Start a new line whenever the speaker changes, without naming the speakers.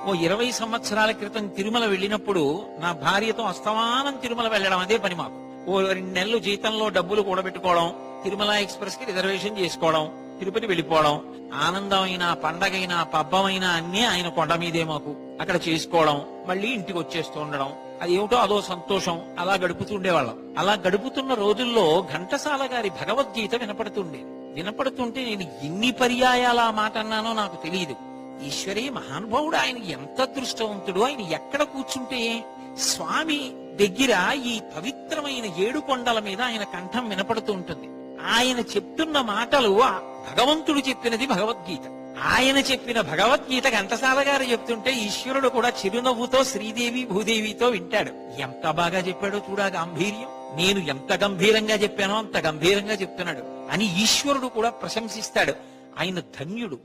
ఓ 20 సంవత్సరాల క్రితం తిరుమల వెళ్ళినప్పుడు నా భార్యతో అస్తమానం తిరుమల వెళ్ళడం అదే పని మాకు. ఓ 2 నెలలు జీతంలో డబ్బులు కూడబెట్టుకోవడం, తిరుమల ఎక్స్ప్రెస్ కి రిజర్వేషన్ చేసుకోవడం, తిరుపతి వెళ్ళిపోవడం, ఆనందమైన పండగైనా పబ్బమైనా అన్నీ ఆయన కొండ మీదే మాకు అక్కడ చేసుకోవడం, మళ్ళీ ఇంటికి వచ్చేస్తూ ఉండడం, అది ఏమిటో అదో సంతోషం. అలా గడుపుతుండేవాళ్ళం. అలా గడుపుతున్న రోజుల్లో ఘంటసాల గారి భగవద్గీత వినపడుతుంటే నేను ఎన్ని పర్యాయాల ఆ మాట అన్నానో నాకు తెలియదు. ఈశ్వరే, మహానుభావుడు, ఆయన ఎంత అదృష్టవంతుడు. ఆయన ఎక్కడ కూర్చుంటే స్వామి దగ్గర ఈ పవిత్రమైన 7 కొండల మీద ఆయన కంఠం వినపడుతూ ఉంటుంది. ఆయన చెప్తున్న మాటలు భగవంతుడు చెప్పినది భగవద్గీత. ఆయన చెప్పిన భగవద్గీత ఘంటసాల గారు చెప్తుంటే ఈశ్వరుడు కూడా చిరునవ్వుతో శ్రీదేవి భూదేవితో వింటాడు. ఎంత బాగా చెప్పాడో చూడా గాంభీర్యం. నేను ఎంత గంభీరంగా చెప్పానో అంత గంభీరంగా చెప్తున్నాడు అని ఈశ్వరుడు కూడా ప్రశంసిస్తాడు. ఆయన ధన్యుడు.